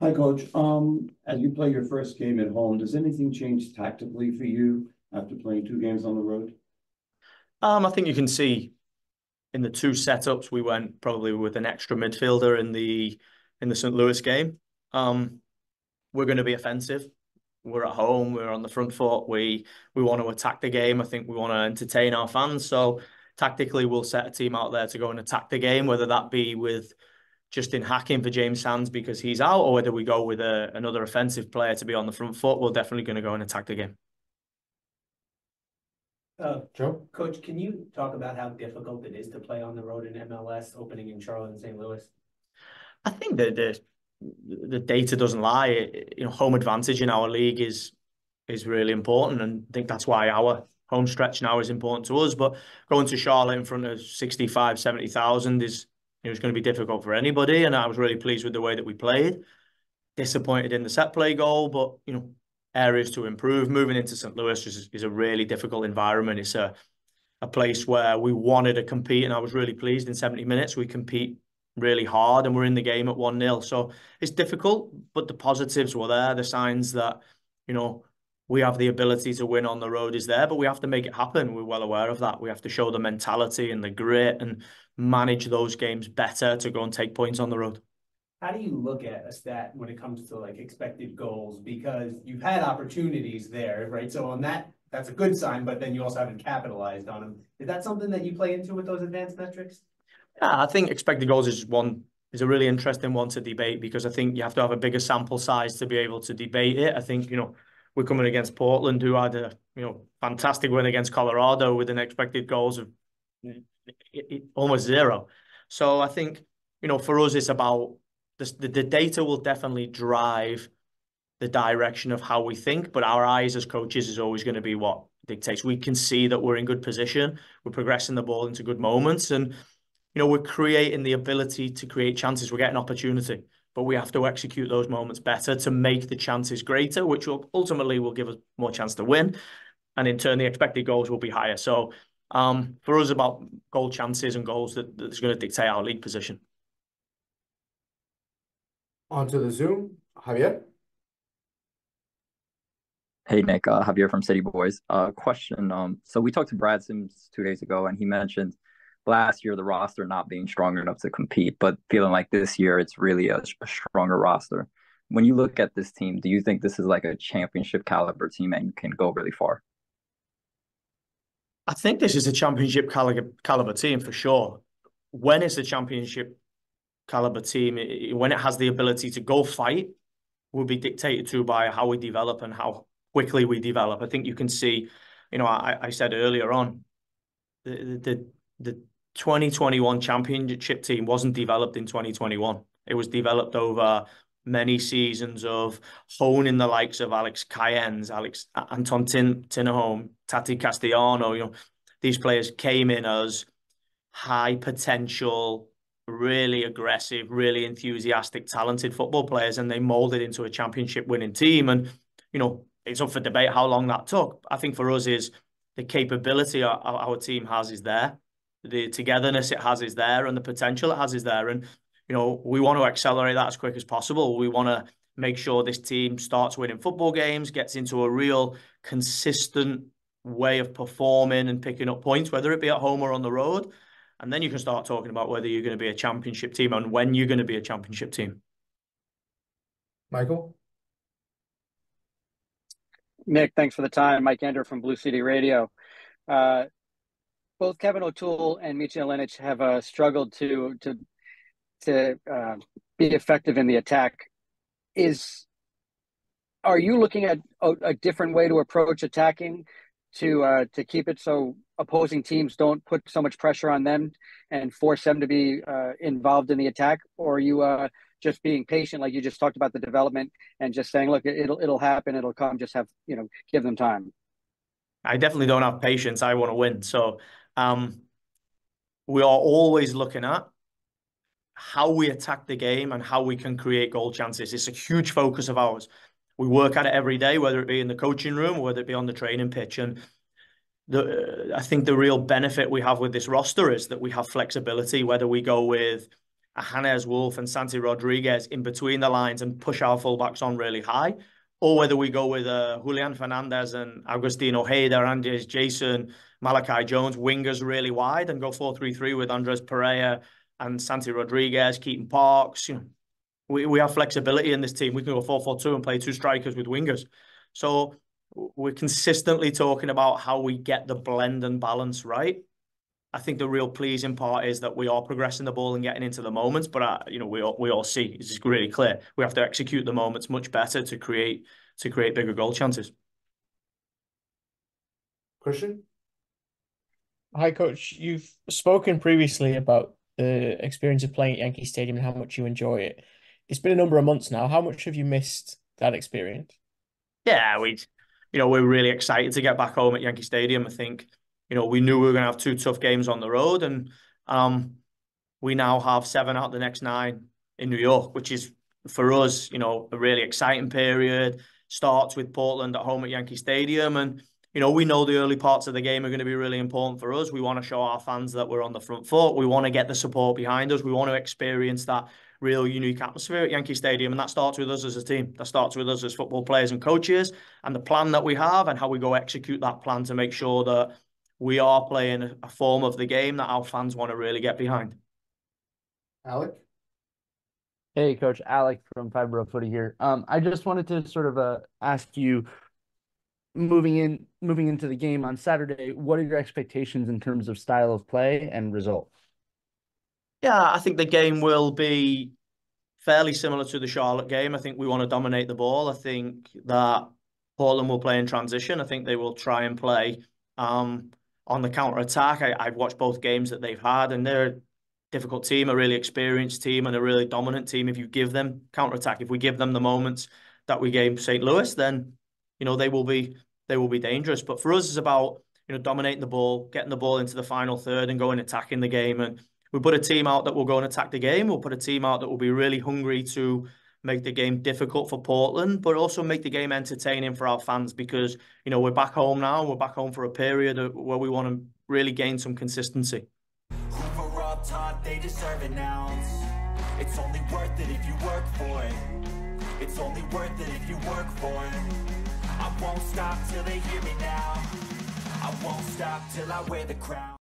Hi, Coach. As you play your first game at home, does anything change tactically for you after playing two games on the road? I think you can see in the two setups we went probably with an extra midfielder in the St. Louis game. Um, we're going to be offensive. We're at home. We're on the front foot. We want to attack the game. I think we want to entertain our fans. So tactically, we'll set a team out there to go and attack the game, whether that be with Justin hacking for James Sands because he's out, or whether we go with another offensive player to be on the front foot. We're definitely going to go and attack the game. Joe? Coach, can you talk about how difficult it is to play on the road in MLS, opening in Charlotte and St. Louis? I think that the data doesn't lie. Home advantage in our league is really important, and I think that's why our home stretch now is important to us. But going to Charlotte in front of 65, 70,000 is going to be difficult for anybody. And I was really pleased with the way that we played. Disappointed in the set play goal, but areas to improve. Moving into St. Louis is a really difficult environment. It's a place where we wanted to compete, and I was really pleased in 70 minutes. We compete really hard and we're in the game at 1-0. So it's difficult, but the positives were there. The signs that, we have the ability to win on the road is there, but we have to make it happen. We're well aware of that. We have to show the mentality and the grit and manage those games better to go and take points on the road. How do you look at a stat when it comes to like expected goals? Because you've had opportunities there, right? So on that's a good sign, but then you also haven't capitalized on them. Is that something that you play into with those advanced metrics? Yeah, I think expected goals is a really interesting one to debate because I think you have to have a bigger sample size to be able to debate it. I think, we're coming against Portland, who had a, fantastic win against Colorado with an expected goals of almost zero. So I think, for us, it's about the data will definitely drive the direction of how we think, but our eyes as coaches is always going to be what dictates. We can see that we're in good position. We're progressing the ball into good moments, and we're creating the ability to create chances. We're getting opportunity, but we have to execute those moments better to make the chances greater, which will ultimately give us more chance to win. And in turn, the expected goals will be higher. So for us, about goal chances and goals that's going to dictate our league position. Onto the Zoom, Javier. Hey Nick, Javier from City Boys. Question. So we talked to Brad Sims 2 days ago, and he mentioned last year the roster not being strong enough to compete, but feeling like this year it's really a stronger roster. When you look at this team, do you think this is like a championship caliber team and can go really far? I think this is a championship caliber team for sure. When it's a championship caliber team, when it has the ability to go fight, will be dictated to by how we develop and how quickly we develop. I think you can see, I said earlier on, the 2021 championship team wasn't developed in 2021. It was developed over many seasons of honing the likes of Alex Cayens, Anton Tinnerholm, Tati Castellano. These players came in as high potential, really aggressive, really enthusiastic, talented football players, and they molded into a championship winning team. And, it's up for debate how long that took. I think for us is the capability our team has is there. The togetherness it has is there, and the potential it has is there. And, we want to accelerate that as quick as possible. We want to make sure this team starts winning football games, gets into a real consistent way of performing and picking up points, whether it be at home or on the road. And then you can start talking about whether you're going to be a championship team and when you're going to be a championship team. Michael? Nick, thanks for the time. Mike Ender from Blue City Radio. Both Kevin O'Toole and Michal Linic have struggled to be effective in the attack. Are you looking at a different way to approach attacking to keep it so opposing teams don't put so much pressure on them and force them to be involved in the attack? Or are you just being patient, like you just talked about the development, and just saying, look, it'll happen, it'll come, just have, give them time? I definitely don't have patience. I want to win. So we are always looking at how we attack the game and how we can create goal chances. It's a huge focus of ours. We work at it every day, whether it be in the coaching room or whether it be on the training pitch. And I think the real benefit we have with this roster is that we have flexibility, whether we go with a Hannes Wolf and Santi Rodriguez in between the lines and push our fullbacks on really high, or whether we go with Julian Fernandez and Agustin Ojeda, Andres Jason, Malachi Jones, wingers really wide, and go 4-3-3 with Andres Pereira and Santi Rodriguez, Keaton Parks. You know, we have flexibility in this team. We can go 4-4-2 and play 2 strikers with wingers. So we're consistently talking about how we get the blend and balance right. I think the real pleasing part is that we are progressing the ball and getting into the moments, but you know, we all see it's really clear we have to execute the moments much better to create bigger goal chances. Cushing? Hi, Coach. You've spoken previously about the experience of playing at Yankee Stadium and how much you enjoy it. It's been a number of months now. How much have you missed that experience? Yeah, we're really excited to get back home at Yankee Stadium. I think, you know, we knew we were going to have 2 tough games on the road, and we now have 7 out of the next 9 in New York, which is for us, you know, a really exciting period. Starts with Portland at home at Yankee Stadium, and you know, we know the early parts of the game are going to be really important for us. We want to show our fans that we're on the front foot. We want to get the support behind us. We want to experience that real unique atmosphere at Yankee Stadium. And that starts with us as a team. That starts with us as football players and coaches, and the plan that we have and how we go execute that plan to make sure that we are playing a form of the game that our fans want to really get behind. Alec? Hey, Coach, Alec from Fiber Footy here. I just wanted to sort of ask you, moving into the game on Saturday, what are your expectations in terms of style of play and results? Yeah, I think the game will be fairly similar to the Charlotte game. I think we want to dominate the ball. I think that Portland will play in transition. I think they will try and play on the counter-attack. I've watched both games that they've had, and they're a difficult team, a really experienced team, and a really dominant team. If you give them counter-attack, if we give them the moments that we gave St. Louis, then you know, they will be dangerous. But for us, it's about, you know, dominating the ball, getting the ball into the final third and going attacking the game. And we put a team out that will go and attack the game. We'll put a team out that will be really hungry to make the game difficult for Portland, but also make the game entertaining for our fans, because, you know, we're back home now. We're back home for a period where we want to really gain some consistency. We're all taught they deserve an ounce. It's only worth it if you work for it. It's only worth it if you work for it. I won't stop till they hear me now. I won't stop till I wear the crown.